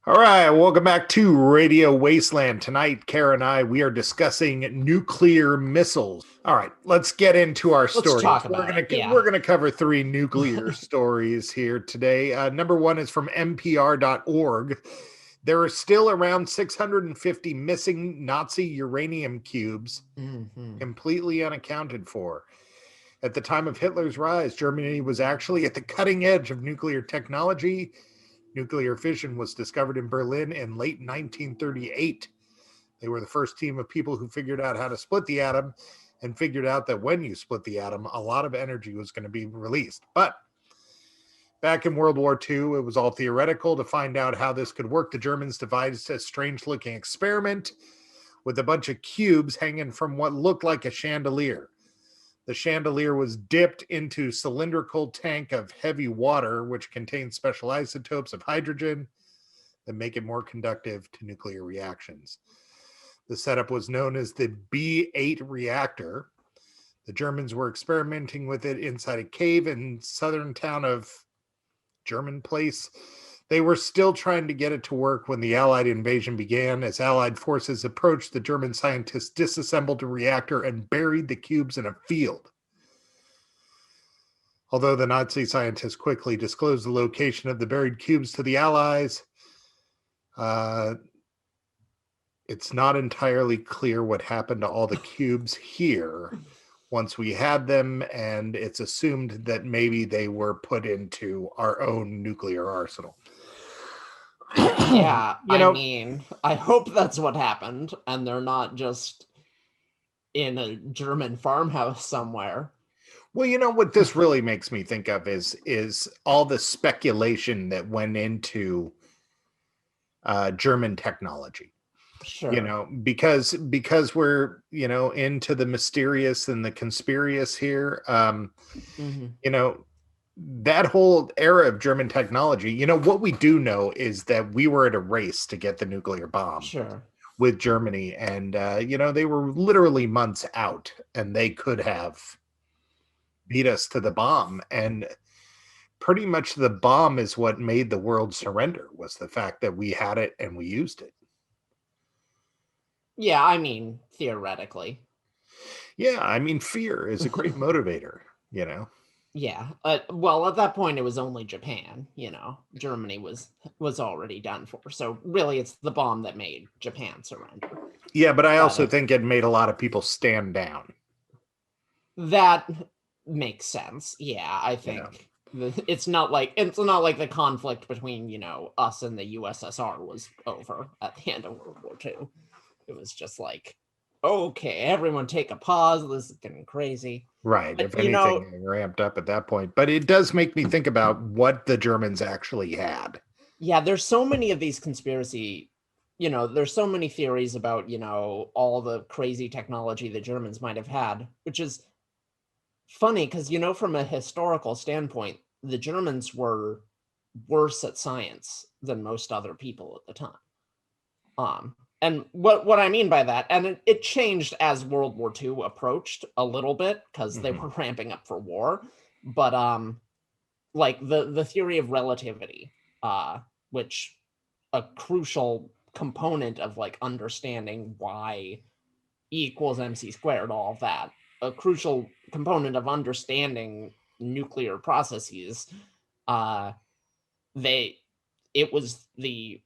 All right, welcome back to Radio Wasteland. Tonight, Kara and we are discussing nuclear missiles. All right, let's get into our stories. Talk about We're gonna cover three nuclear stories here today. Number one is from NPR.org. There are still around 650 missing Nazi uranium cubes, completely unaccounted for. At the time of Hitler's rise, Germany was actually at the cutting edge of nuclear technology. Nuclear fission was discovered in Berlin in late 1938. They were the first team of people who figured out how to split the atom and figured out that when you split the atom, a lot of energy was going to be released. But back in World War II, it was all theoretical. To find out how this could work, the Germans devised a strange-looking experiment with a bunch of cubes hanging from what looked like a chandelier. The chandelier was dipped into a cylindrical tank of heavy water, which contains special isotopes of hydrogen that make it more conductive to nuclear reactions. The setup was known as the B8 reactor. The Germans were experimenting with it inside a cave in southern town of German Place. They were still trying to get it to work when the Allied invasion began. As Allied forces approached, the German scientists disassembled the reactor and buried the cubes in a field. Although the Nazi scientists quickly disclosed the location of the buried cubes to the Allies, it's not entirely clear what happened to all the cubes here once we had them, and it's assumed that maybe they were put into our own nuclear arsenal. Yeah, I mean, I hope that's what happened, and they're not just in a German farmhouse somewhere. Well, you know what this really makes me think of is all the speculation that went into German technology. Sure. You know, because we're, you know, into the mysterious and the conspiracious here. You know, that whole era of German technology, you know, what we do know is that we were at a race to get the nuclear bomb with Germany. And, you know, they were literally months out and they could have beat us to the bomb. And pretty much the bomb is what made the world surrender, was the fact that we had it and we used it. Yeah, I mean, theoretically. Yeah, I mean, fear is a great motivator, you know? Yeah, well, at that point, it was only Japan, you know. Germany was already done for. So really, it's the bomb that made Japan surrender. Yeah, but I also think it made a lot of people stand down. That makes sense. Yeah, I think it's not like the conflict between, you know, us and the USSR was over at the end of World War II. It was just like, okay, everyone take a pause. This is getting crazy. Right. But, if anything, it ramped up at that point. But it does make me think about what the Germans actually had. Yeah, there's so many of these conspiracy, you know, there's so many theories about, you know, all the crazy technology the Germans might have had, which is funny because, you know, from a historical standpoint, the Germans were worse at science than most other people at the time. And what I mean by that, and it changed as World War II approached a little bit because they were ramping up for war, but like the theory of relativity, which a crucial component of like understanding why E equals mc squared, all of that, a crucial component of understanding nuclear processes. It was the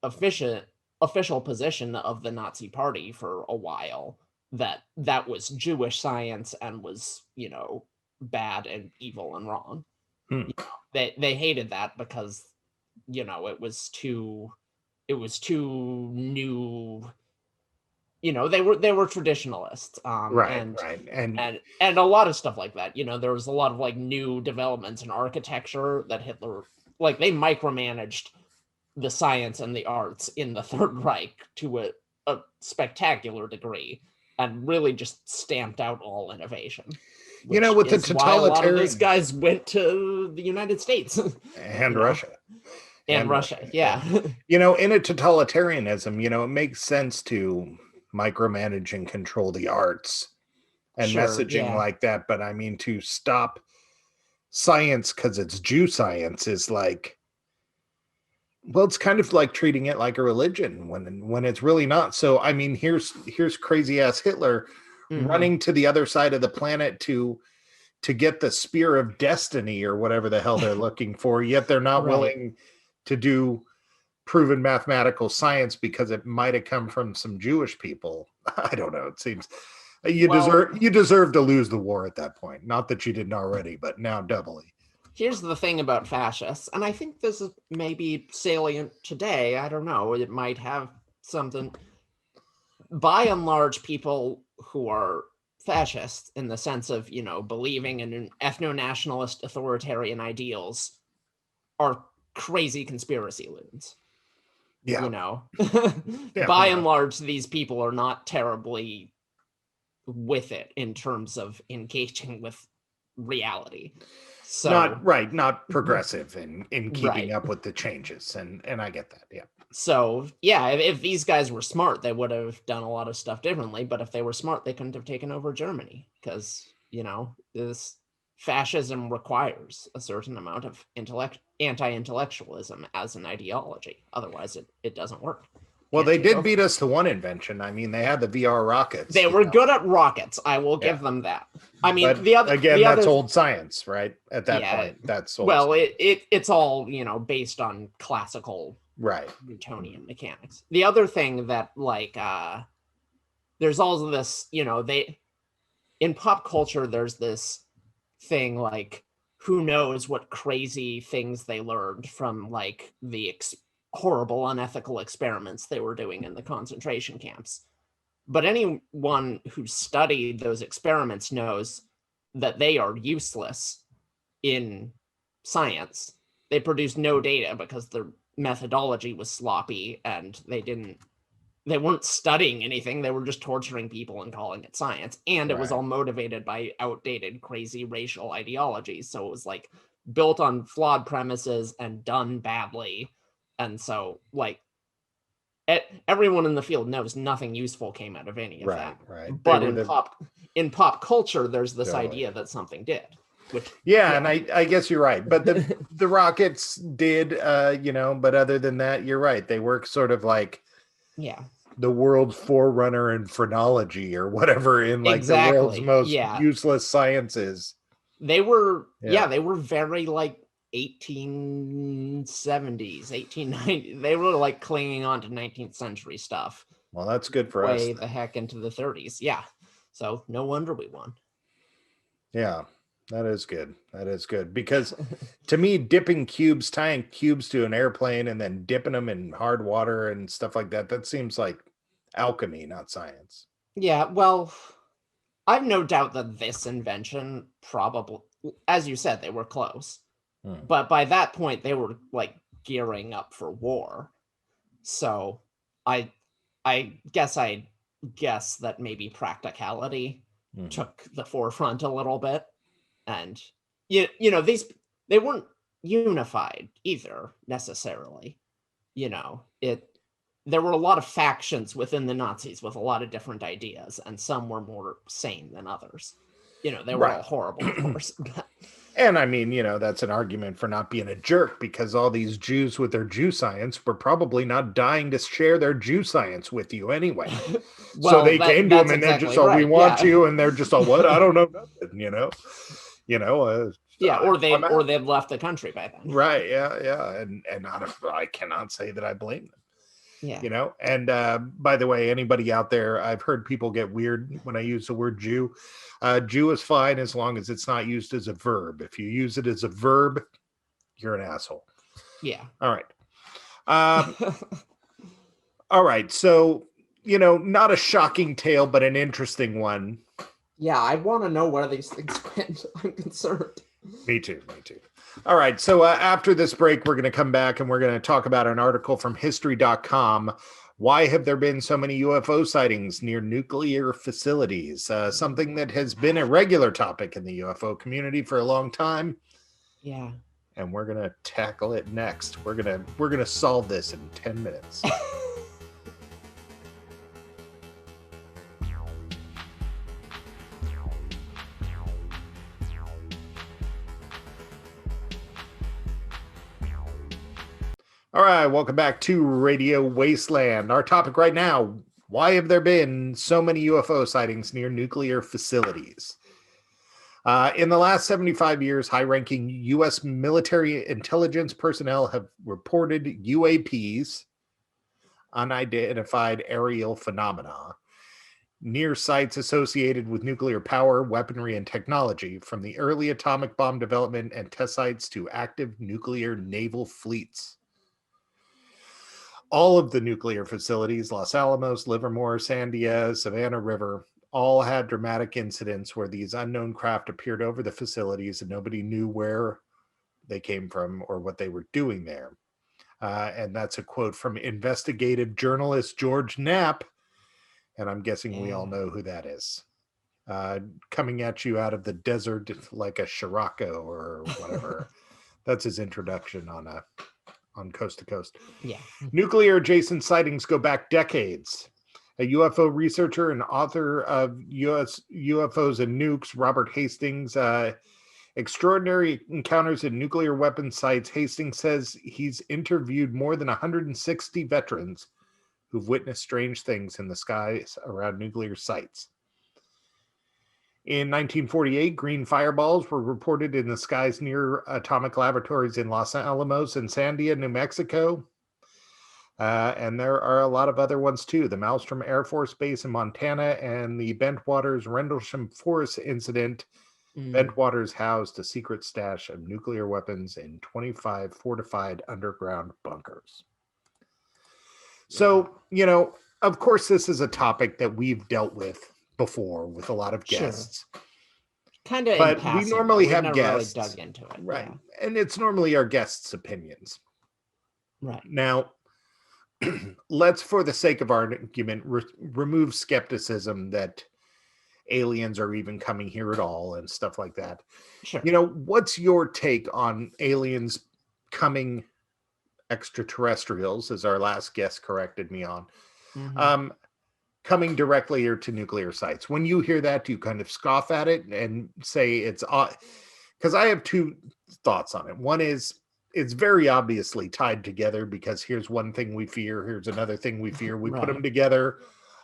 official position of the Nazi Party for a while that was Jewish science and was, you know, bad and evil and wrong. You know, they hated that because, you know, it was too new. You know, they were traditionalists, and a lot of stuff like that. You know, there was a lot of like new developments in architecture that Hitler, like, they micromanaged the science and the arts in the Third Reich to a spectacular degree, and really just stamped out all innovation. You know, with the totalitarian, a lot of those guys went to the United States and Russia. And Russia, yeah. You know, in a totalitarianism, you know, it makes sense to micromanage and control the arts and messaging like that. But I mean, to stop science because it's Jew science is like, Well, it's kind of like treating it like a religion when it's really not. So, I mean, here's crazy ass Hitler running to the other side of the planet to get the spear of destiny or whatever the hell they're looking for. Yet they're not willing to do proven mathematical science because it might have come from some Jewish people. I don't know. It seems you deserve to lose the war at that point. Not that you didn't already, but now doubly. Here's the thing about fascists, and I think this is maybe salient today. I don't know. It might have something. By and large, people who are fascists in the sense of, believing in ethno-nationalist authoritarian ideals are crazy conspiracy loons. Yeah. By and large, these people are not terribly with it in terms of engaging with reality. So not progressive in keeping up with the changes, and I get that. Yeah. So yeah, if these guys were smart, they would have done a lot of stuff differently. But if they were smart, they couldn't have taken over Germany because this fascism requires a certain amount of anti-intellectualism as an ideology. Otherwise, it doesn't work. Well, they did beat us to one invention. I mean, they had the VR rockets. They were good at rockets. I will give them that. I mean, but that's old science, right? At that point, that's old. Well, it's all based on classical Newtonian mechanics. The other thing that there's also this, in pop culture, there's this thing like, who knows what crazy things they learned from the horrible, unethical experiments they were doing in the concentration camps. But anyone who studied those experiments knows that they are useless in science. They produced no data because their methodology was sloppy and they weren't studying anything. They were just torturing people and calling it science. And it was all motivated by outdated, crazy racial ideologies. So it was built on flawed premises and done badly. And so everyone in the field knows nothing useful came out of any of that. Right. But in pop culture, there's this idea that something did. And I guess you're right. But the rockets did, but other than that, you're right. They work sort of like the world's forerunner in phrenology or whatever in the world's most useless sciences. They were, they were very 1870s, 1890s. They were clinging on to 19th century stuff. Well, that's good for us. Way the heck into the 30s. Yeah. So no wonder we won. Yeah, that is good. That is good. Because to me, tying cubes to an airplane and then dipping them in hard water and stuff like that seems like alchemy, not science. Yeah, well, I've no doubt that this invention probably, as you said, they were close. But by that point, they were gearing up for war. So I guess that maybe practicality took the forefront a little bit. And, they weren't unified either necessarily. There were a lot of factions within the Nazis with a lot of different ideas, and some were more sane than others. They were all horrible, of course. And I mean, that's an argument for not being a jerk, because all these Jews with their Jew science were probably not dying to share their Jew sance with you anyway. So they came to him and they're just, we want you. And they're just all, what? I don't know nothing, or they've left the country by then. Right. Yeah. And I cannot say that I blame them. Yeah. And by the way, anybody out there, I've heard people get weird when I use the word Jew. Jew is fine as long as it's not used as a verb. If you use it as a verb, you're an asshole. Yeah. All right. All right. So, not a shocking tale, but an interesting one. Yeah, I want to know where these things went. I'm concerned. Me too. All right. So after this break, we're going to come back and we're going to talk about an article from history.com. Why have there been so many UFO sightings near nuclear facilities? Something that has been a regular topic in the UFO community for a long time. Yeah. And we're going to tackle it next. We're going to solve this in 10 minutes. All All right, welcome back to Radio Wasteland. Our topic right now, why have there been so many UFO sightings near nuclear facilities? In the last 75 years, high-ranking U.S. military intelligence personnel have reported UAPs, unidentified aerial phenomena, near sites associated with nuclear power, weaponry, and technology, from the early atomic bomb development and test sites to active nuclear naval fleets. All of the nuclear facilities, Los Alamos, Livermore, Sandia, Savannah River, all had dramatic incidents where these unknown craft appeared over the facilities and nobody knew where they came from or what they were doing there. And that's a quote from investigative journalist George Knapp, and I'm guessing we all know who that is. Coming at you out of the desert like a Scirocco or whatever. That's his introduction on Coast to Coast. Yeah. Nuclear adjacent sightings go back decades. A UFO researcher and author of US UFOs and Nukes, Robert Hastings, Extraordinary Encounters in Nuclear Weapons Sites, Hastings says he's interviewed more than 160 veterans who've witnessed strange things in the skies around nuclear sites. In 1948, green fireballs were reported in the skies near atomic laboratories in Los Alamos and Sandia, New Mexico. And there are a lot of other ones too. The Malmstrom Air Force Base in Montana and the Bentwaters Rendlesham Forest incident. Bentwaters housed a secret stash of nuclear weapons in 25 fortified underground bunkers. So, of course, this is a topic that we've dealt with before with a lot of guests. Sure. Kind of, but passing, we normally have never guests, really dug into it, right? Yeah. And it's normally our guests' opinions, right? Now, let's, for the sake of argument, remove skepticism that aliens are even coming here at all and stuff like that. Sure. What's your take on aliens coming, extraterrestrials, as our last guest corrected me on? Coming directly or to nuclear sites. When you hear that, do you kind of scoff at it and say it's odd? Because I have two thoughts on it. One is it's very obviously tied together because here's one thing we fear, here's another thing we fear. We put them together.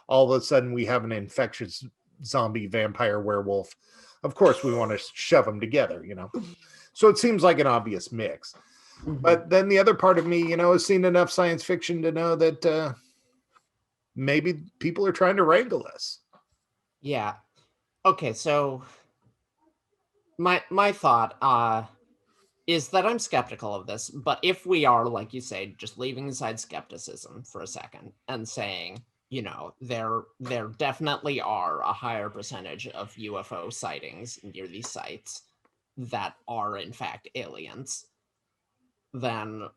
All of a sudden we have an infectious zombie vampire werewolf. Of course we want to shove them together, So it seems like an obvious mix. But then the other part of me, has seen enough science fiction to know that maybe people are trying to wrangle us. Yeah. Okay, so my thought is that I'm skeptical of this, but if we are, like you say, just leaving aside skepticism for a second and saying, there definitely are a higher percentage of UFO sightings near these sites that are in fact aliens, then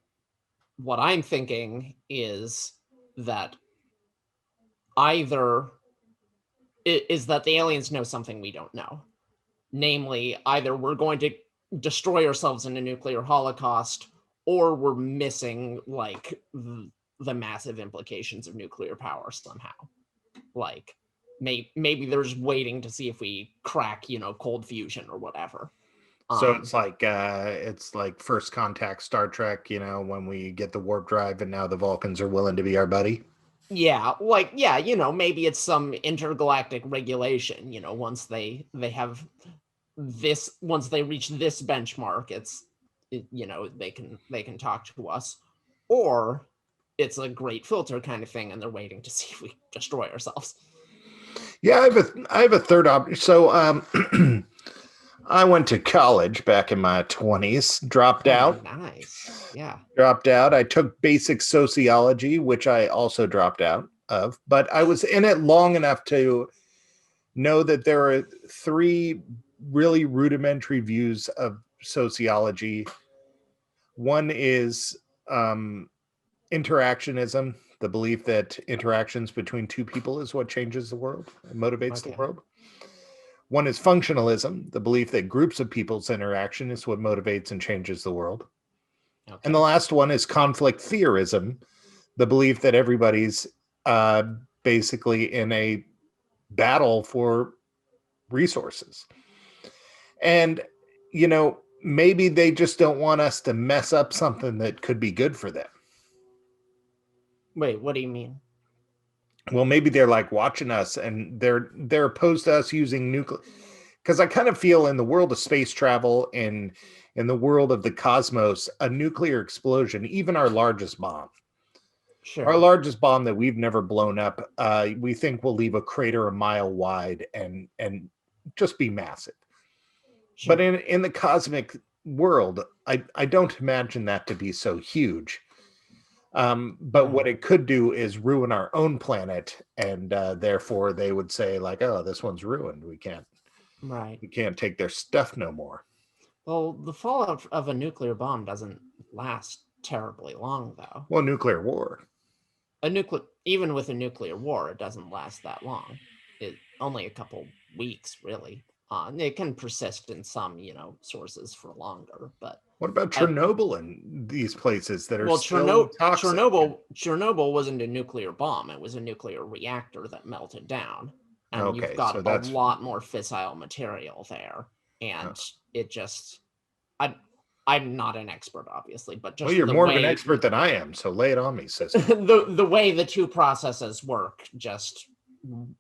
what I'm thinking is that either is that the aliens know something we don't know. Namely, either we're going to destroy ourselves in a nuclear holocaust, or we're missing like the massive implications of nuclear power somehow. Like maybe they're just waiting to see if we crack, cold fusion or whatever. So it's like First Contact, Star Trek, when we get the warp drive and now the Vulcans are willing to be our buddy. Yeah, maybe it's some intergalactic regulation, once they have this, once they reach this benchmark, they can talk to us, or it's a great filter kind of thing and they're waiting to see if we destroy ourselves. Yeah, I have a third option. So I went to college back in my 20s, dropped out. Nice. Yeah. Dropped out. I took basic sociology, which I also dropped out of, but I was in it long enough to know that there are three really rudimentary views of sociology. One is interactionism, the belief that interactions between two people is what changes the world and motivates the world. One is functionalism, the belief that groups of people's interaction is what motivates and changes the world. Okay. And the last one is conflict theorism, the belief that everybody's basically in a battle for resources. And, maybe they just don't want us to mess up something that could be good for them. Wait, what do you mean? Well, maybe they're like watching us and they're opposed to us using nuclear. Because I kind of feel in the world of space travel and in the world of the cosmos, a nuclear explosion, even our largest bomb Sure. that we've never blown up, we think will leave a crater a mile wide and just be massive. Sure. But in the cosmic world, I don't imagine that to be so huge. But what it could do is ruin our own planet, and therefore they would say like, "Oh, this one's ruined. We can't take their stuff no more." Well, the fallout of a nuclear bomb doesn't last terribly long, though. Well, nuclear war. Even with a nuclear war, it doesn't last that long. It only a couple weeks, really. It can persist in some, sources for longer. But what about Chernobyl and these places that are still toxic? Chernobyl wasn't a nuclear bomb; it was a nuclear reactor that melted down, and you've got a lot more fissile material there, and it just. I'm not an expert, obviously, but just you're more of an expert than I am, so lay it on me, sister. the way the two processes work, just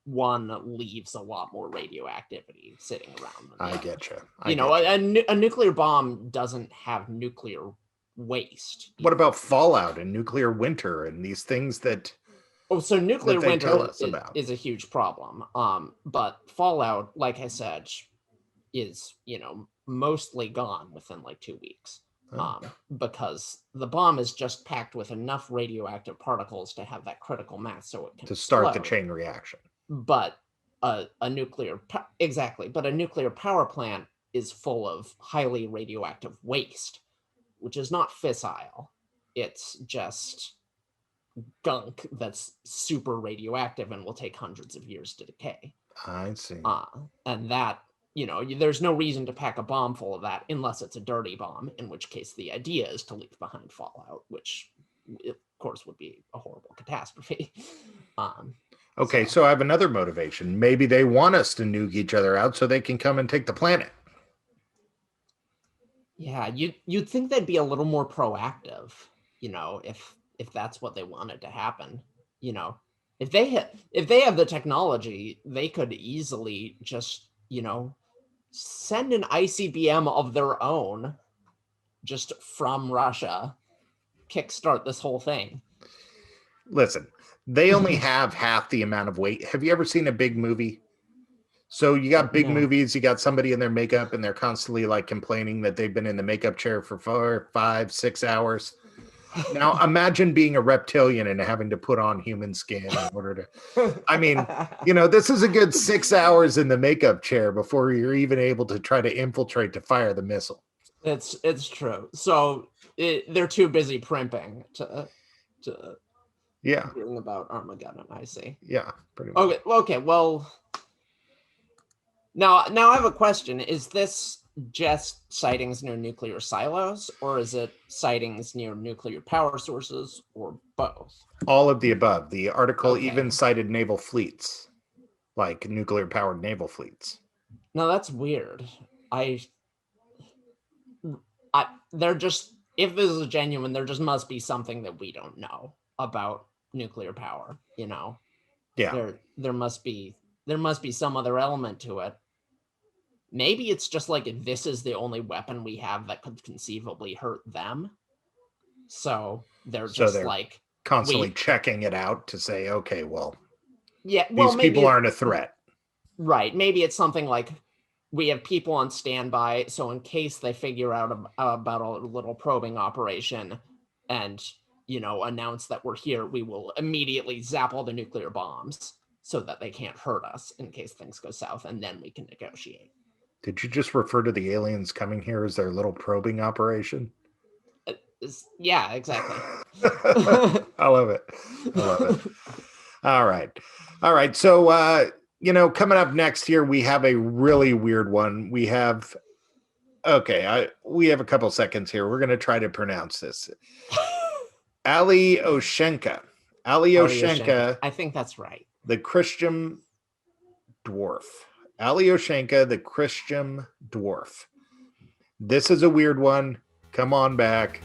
one leaves a lot more radioactivity sitting around. I get you. A nuclear bomb doesn't have nuclear waste. What about fallout and nuclear winter and these things that? Oh, so nuclear winter is a huge problem. But fallout, like I said, is mostly gone within like 2 weeks. Because the bomb is just packed with enough radioactive particles to have that critical mass so it can to start the chain reaction. But a nuclear power plant is full of highly radioactive waste, which is not fissile. It's just gunk that's super radioactive and will take hundreds of years to decay. I see. And that, there's no reason to pack a bomb full of that unless it's a dirty bomb, in which case the idea is to leave behind fallout, which of course would be a horrible catastrophe. Okay, so I have another motivation. Maybe they want us to nuke each other out so they can come and take the planet. Yeah, you'd think they'd be a little more proactive, if that's what they wanted to happen. If they have the technology, they could easily just, send an ICBM of their own just from Russia, kickstart this whole thing. Listen, they only have half the amount of weight. Have you ever seen a big movie? So you got big movies, you got somebody in their makeup and they're constantly like complaining that they've been in the makeup chair for 4, 5, 6 hours. Now imagine being a reptilian and having to put on human skin in order to, I mean, this is a good 6 hours in the makeup chair before you're even able to try to infiltrate to fire the missile. It's true. So they're too busy primping to hearing about Armageddon, I see. Yeah, pretty much. Okay, well, now I have a question. Is this just sightings near nuclear silos, or is it sightings near nuclear power sources, or both? All of the above. The article even cited naval fleets, like nuclear powered naval fleets. No, that's weird. They're just, if this is genuine, there just must be something that we don't know about nuclear power. Yeah. There must be some other element to it. Maybe it's just like this is the only weapon we have that could conceivably hurt them. So they're like constantly checking it out to say, okay, well, these people aren't a threat. Right. Maybe it's something like we have people on standby. So in case they figure out about a little probing operation and, announce that we're here, we will immediately zap all the nuclear bombs so that they can't hurt us in case things go south. And then we can negotiate. Did you just refer to the aliens coming here as their little probing operation? Yeah, exactly. I love it. All right. So, coming up next here, we have a really weird one. We have a couple seconds here. We're going to try to pronounce this. Alyoshenka. I think that's right. The Kyshtym Dwarf. Alyoshenka, the Kyshtym Dwarf. This is a weird one. Come on back.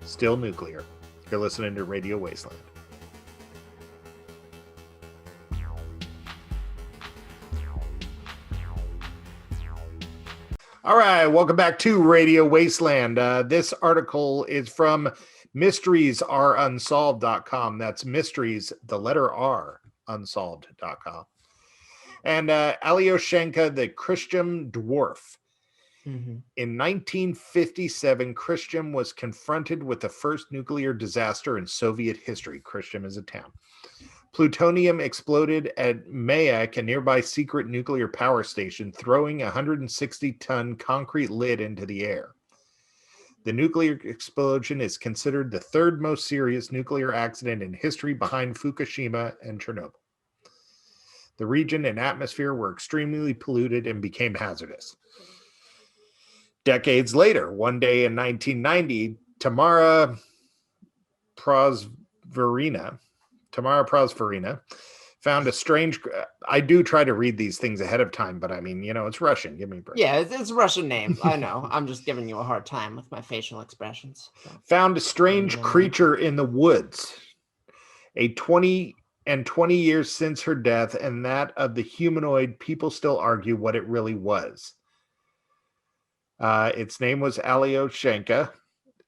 Still nuclear. You're listening to Radio Wasteland. All right, welcome back to Radio Wasteland. This article is from mysteriesareunsolved.com. That's mysteries, the letter R, unsolved.com. And Alyoshenka, the Kyshtym Dwarf. Mm-hmm. In 1957, Kyshtym was confronted with the first nuclear disaster in Soviet history. Kyshtym is a town. Plutonium exploded at Mayak, a nearby secret nuclear power station, throwing a 160-ton concrete lid into the air. The nuclear explosion is considered the third most serious nuclear accident in history behind Fukushima and Chernobyl. The region and atmosphere were extremely polluted and became hazardous. Decades later, one day in 1990, Tamara Prosverina found a strange... I do try to read these things ahead of time, but I mean, it's Russian. Give me a break. Yeah, it's Russian name. I know. I'm just giving you a hard time with my facial expressions. So. Found a strange creature in the woods. 20 years since her death, and that of the humanoid, people still argue what it really was. Its name was Alyoshenka.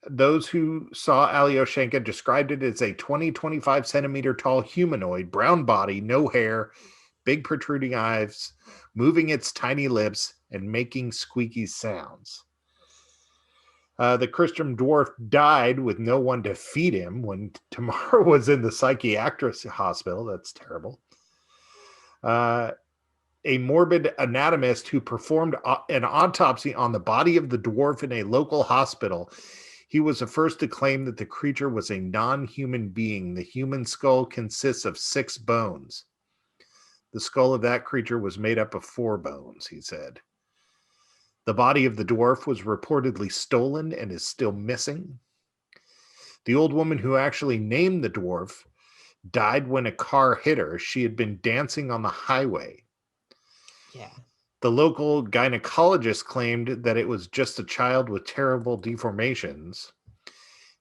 Those who saw Alyoshenka described it as a 25 centimeter tall humanoid, brown body, no hair, big protruding eyes, moving its tiny lips and making squeaky sounds. The Kyshtym Dwarf died with no one to feed him when Tamara was in the psychiatric hospital. That's terrible. A morbid anatomist who performed an autopsy on the body of the dwarf in a local hospital. He was the first to claim that the creature was a non-human being. The human skull consists of 6 bones. The skull of that creature was made up of 4 bones, he said. The body of the dwarf was reportedly stolen and is still missing. The old woman who actually named the dwarf died when a car hit her. She had been dancing on the highway. Yeah. The local gynecologist claimed that it was just a child with terrible deformations.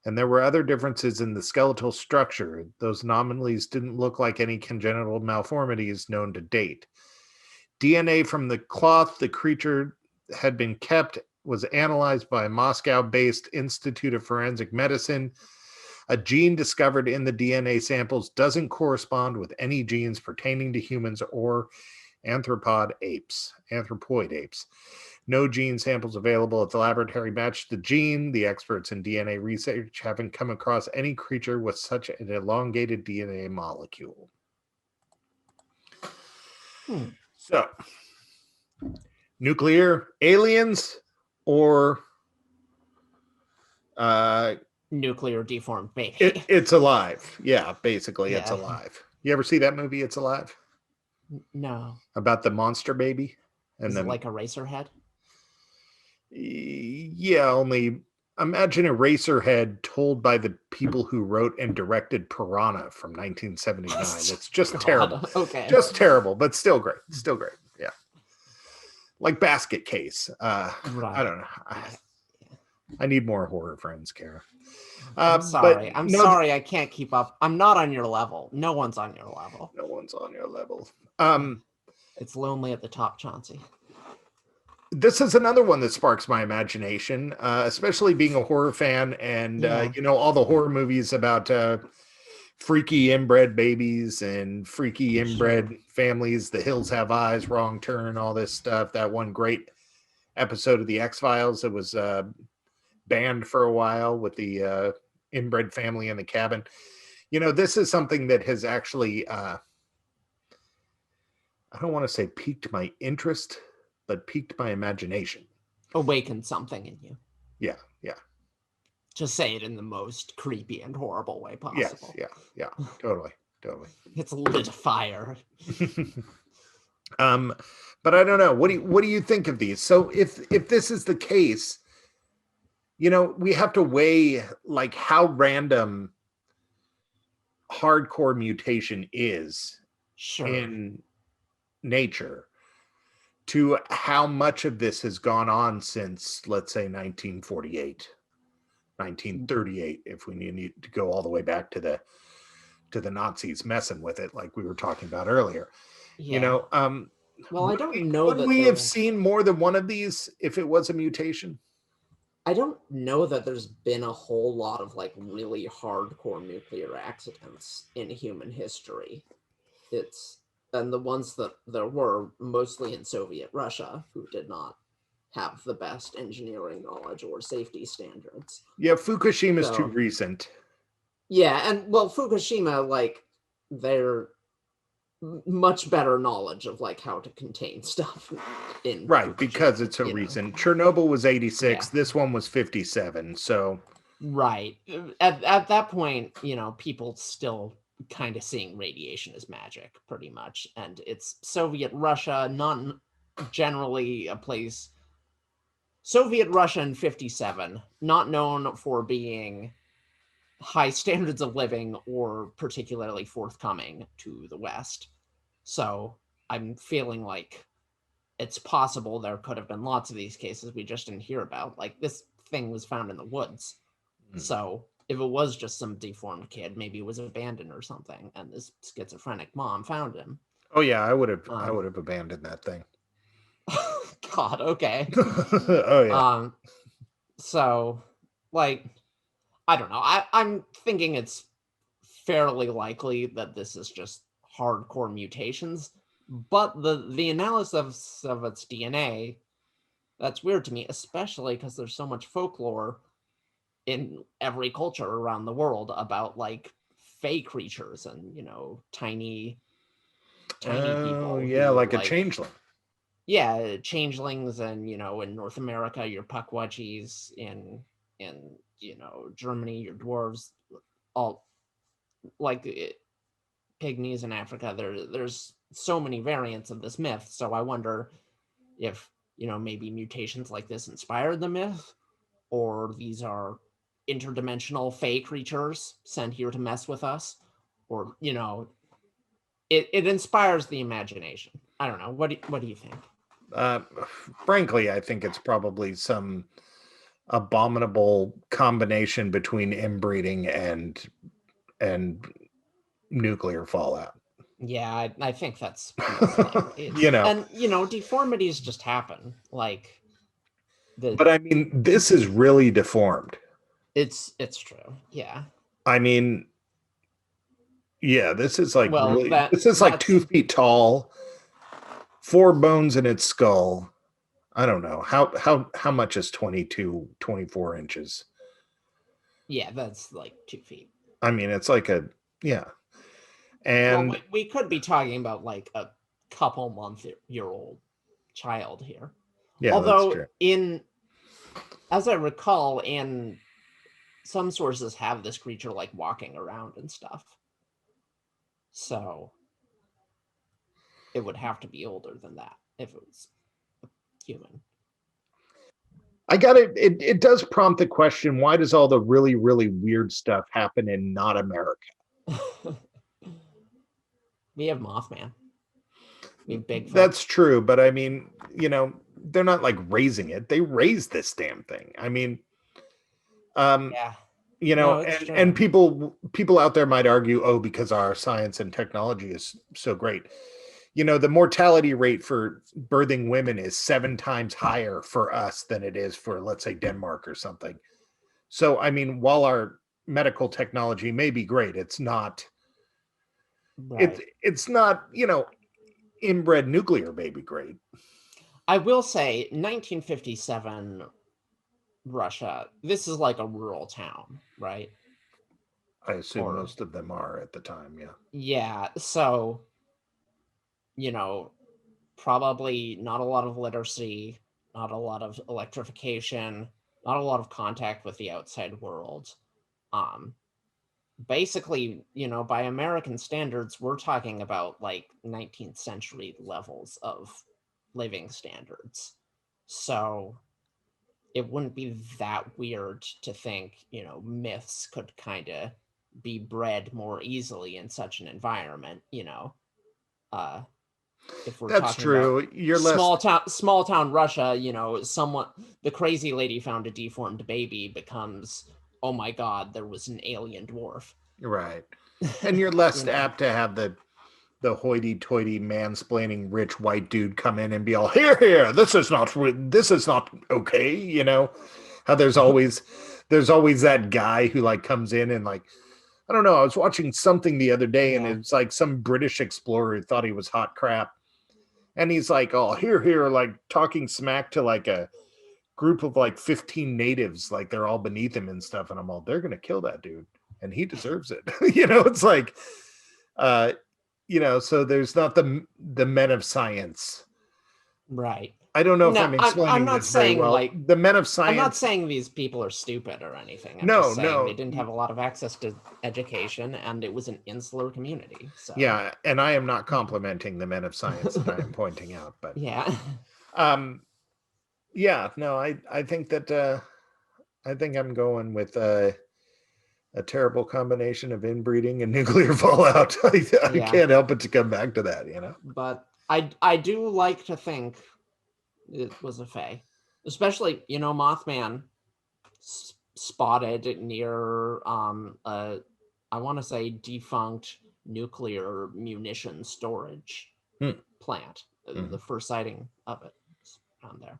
And there were other differences in the skeletal structure. Those anomalies didn't look like any congenital malformities known to date. DNA from the cloth the creature had been kept was analyzed by a Moscow-based Institute of Forensic Medicine. A gene discovered in the DNA samples doesn't correspond with any genes pertaining to humans or anthropoid apes. No gene samples available at the laboratory match the gene. The experts in DNA research haven't come across any creature with such an elongated DNA molecule. So, nuclear aliens or nuclear deformed baby. It's alive. Yeah, basically, it's alive. You ever see that movie, It's Alive? No. About the monster baby? And Is it like Eraserhead? Yeah, only imagine Eraserhead told by the people who wrote and directed Piranha from 1979. It's just terrible. Okay. Just terrible, but still great. Still great. Yeah. Like Basket Case. Right. I don't know. I need more horror friends, Kara. I'm sorry. Sorry I can't keep up. I'm not on your level. No one's on your level. No one's on your level. It's lonely at the top, Chauncey. This is another one that sparks my imagination, especially being a horror fan and, all the horror movies about freaky inbred babies and freaky inbred families. The Hills Have Eyes, Wrong Turn, all this stuff. That one great episode of The X-Files that was banned for a while with the inbred family in the cabin. This is something that has actually, I don't want to say piqued my interest, but piqued my imagination. Awakened something in you. Yeah. Just say it in the most creepy and horrible way possible. Yeah. Totally. It's lit a fire. But I don't know. What do you think of these? So if this is the case, we have to weigh like how random hardcore mutation is in nature to how much of this has gone on since, let's say, 1948, 1938, if we need to go all the way back to the Nazis messing with it, like we were talking about earlier. Well, I don't know Would that we have seen more than one of these if it was a mutation? I don't know that there's been a whole lot of like really hardcore nuclear accidents in human history. And the ones that there were mostly in Soviet Russia, who did not have the best engineering knowledge or safety standards. Yeah, Fukushima's too recent. Yeah, and well, Fukushima, like, they're much better knowledge of like how to contain stuff in right, Fukushima, because it's a recent. Chernobyl was 86, Yeah. this one was 57, so Right. At that point, people still kind of seeing radiation as magic, pretty much. And it's Soviet Russia, not generally a place. Soviet Russia in 57, not known for being high standards of living or particularly forthcoming to the West. So I'm feeling like it's possible there could have been lots of these cases we just didn't hear about. Like, this thing was found in the woods. So if it was just some deformed kid, maybe it was abandoned or something, and this schizophrenic mom found him. Oh yeah, I would have abandoned that thing. God, okay. Oh yeah. So, like, I don't know. I'm thinking it's fairly likely that this is just hardcore mutations, but the analysis of its DNA, that's weird to me, especially because there's so much folklore in every culture around the world about like fey creatures and tiny people. Yeah, who, like a changeling. Yeah, changelings, and in North America, your puckwudgies, in Germany, your dwarves, all like pygmies in Africa. There's so many variants of this myth. So I wonder if maybe mutations like this inspired the myth, or these are interdimensional fey creatures sent here to mess with us, or it inspires the imagination. I don't know. What do you think? Frankly, I think it's probably some abominable combination between inbreeding and nuclear fallout. Yeah, I think that's most likely. And deformities just happen. Like, but I mean, this is really deformed. It's true. Yeah. I mean, yeah, this is like really. This is like 2 feet tall, 4 bones in its skull. I don't know how much is 24 inches. Yeah, that's like 2 feet. I mean, it's like and we could be talking about like a couple year old child here. Yeah, although that's true. As I recall, in some sources have this creature like walking around and stuff. So it would have to be older than that if it was human. I got it. It does prompt the question: why does all the really, really weird stuff happen in not America? We have Mothman. We have Bigfoot. That's true, but I mean, they're not like raising it. They raised this damn thing. I mean, yeah. And people out there might argue, oh, because our science and technology is so great. The mortality rate for birthing women is 7 times higher for us than it is for, let's say, Denmark or something. So, I mean, while our medical technology may be great, it's not, it's not, inbred nuclear baby great. I will say 1957 Russia, this is like a rural town, right? I assume most of them are at the time, yeah. Yeah, so probably not a lot of literacy, not a lot of electrification, not a lot of contact with the outside world. Basically, by American standards, we're talking about like 19th century levels of living standards. So it wouldn't be that weird to think, myths could kind of be bred more easily in such an environment, if we're That's talking true. about You're small town Russia, the crazy lady found a deformed baby becomes, oh my God, there was an alien dwarf. Right. And you're less apt to have the the hoity-toity mansplaining rich white dude come in and be all, here, this is not okay, you know? How there's always that guy who like comes in and like, I don't know, I was watching something the other day and it's like some British explorer who thought he was hot crap. And he's like, oh, here, like talking smack to like a group of like 15 natives, like they're all beneath him and stuff. And I'm all, they're going to kill that dude and he deserves it. You know, it's like, you know, so there's not the men of science. Right. I don't know if I'm explaining I'm not this very saying well. like The men of science. I'm not saying these people are stupid or anything. I'm No, just saying no. they didn't have a lot of access to education, and it was an insular community. So Yeah, and I am not complimenting the men of science that I am pointing out, but yeah. Yeah, no, I think that I think I'm going with a terrible combination of inbreeding and nuclear fallout. I can't help but to come back to that, you know. But I do like to think it was a fae, especially, you know, Mothman spotted near I want to say defunct nuclear munition storage plant. The first sighting of it around there.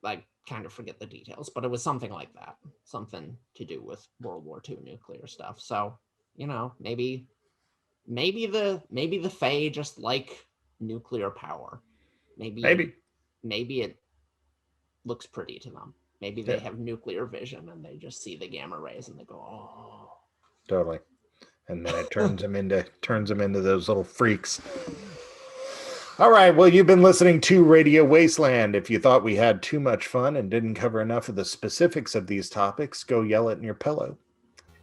I kind of forget the details, but it was something like that, something to do with World War II nuclear stuff. So, you know, maybe the fae just like nuclear power. Maybe it looks pretty to them. Maybe they have nuclear vision and they just see the gamma rays and they go, oh. Totally. And then it turns them into those little freaks. All right, well, you've been listening to Radio Wasteland. If you thought we had too much fun and didn't cover enough of the specifics of these topics, go yell it in your pillow.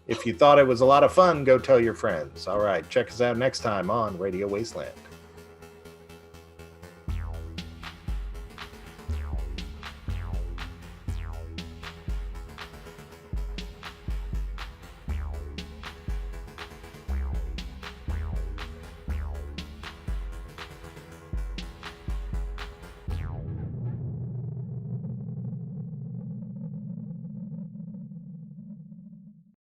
If you thought it was a lot of fun, go tell your friends. All right, check us out next time on Radio Wasteland.